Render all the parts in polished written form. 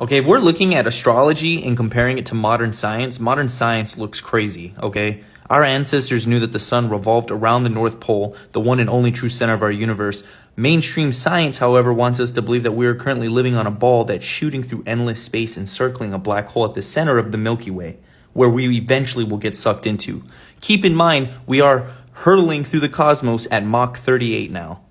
Okay, if we're looking at astrology and comparing it to modern science looks crazy, okay? Our ancestors knew that the sun revolved around the North Pole, the one and only true center of our universe. Mainstream science, however, wants us to believe that we are currently living on a ball that's shooting through endless space and circling a black hole at the center of the Milky Way, where we eventually will get sucked into. Keep in mind, we are hurtling through the cosmos at Mach 38 now.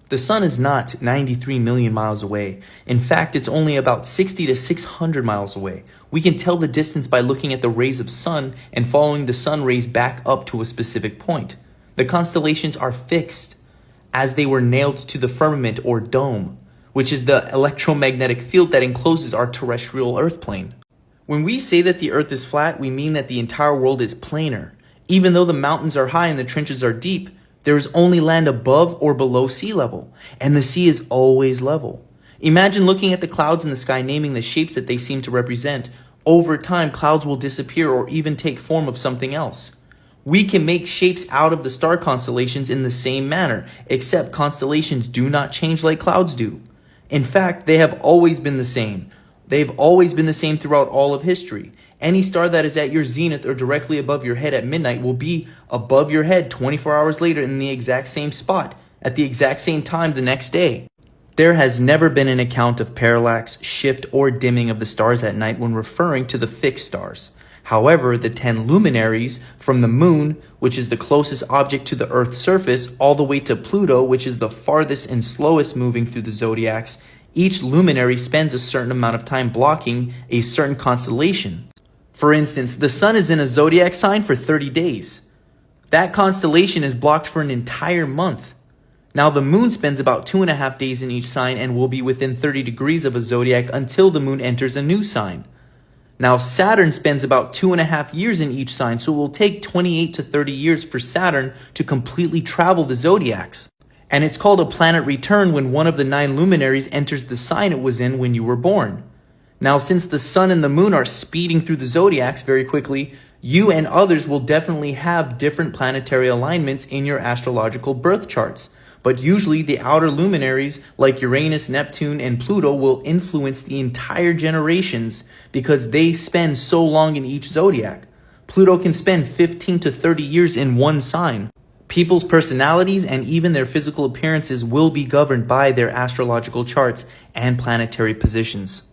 The sun is not 93 million miles away. In fact, it's only about 60 to 600 miles away. We can tell the distance by looking at the rays of sun and following the sun rays back up to a specific point. The constellations are fixed as they were nailed to the firmament or dome, which is the electromagnetic field that encloses our terrestrial Earth plane. When we say that the Earth is flat, we mean that the entire world is planar. Even though the mountains are high and the trenches are deep, there is only land above or below sea level, and the sea is always level. Imagine looking at the clouds in the sky, naming the shapes that they seem to represent. Over time, clouds will disappear or even take form of something else. We can make shapes out of the star constellations in the same manner, except constellations do not change like clouds do. In fact, they have always been the same. They've always been the same throughout all of history. Any star that is at your zenith or directly above your head at midnight will be above your head 24 hours later in the exact same spot, at the exact same time the next day. There has never been an account of parallax, shift, or dimming of the stars at night when referring to the fixed stars. However, the 10 luminaries from the moon, which is the closest object to the Earth's surface, all the way to Pluto, which is the farthest and slowest moving through the zodiacs, each luminary spends a certain amount of time blocking a certain constellation. For instance, the sun is in a zodiac sign for 30 days. That constellation is blocked for an entire month. Now the moon spends about 2.5 days in each sign and will be within 30 degrees of a zodiac until the moon enters a new sign. Now Saturn spends about 2.5 years in each sign, so it will take 28 to 30 years for Saturn to completely travel the zodiacs. And it's called a planet return when one of the 9 luminaries enters the sign it was in when you were born. Now, since the sun and the moon are speeding through the zodiacs very quickly, you and others will definitely have different planetary alignments in your astrological birth charts. But usually the outer luminaries like Uranus, Neptune, and Pluto will influence the entire generations because they spend so long in each zodiac. Pluto can spend 15 to 30 years in one sign. People's personalities and even their physical appearances will be governed by their astrological charts and planetary positions.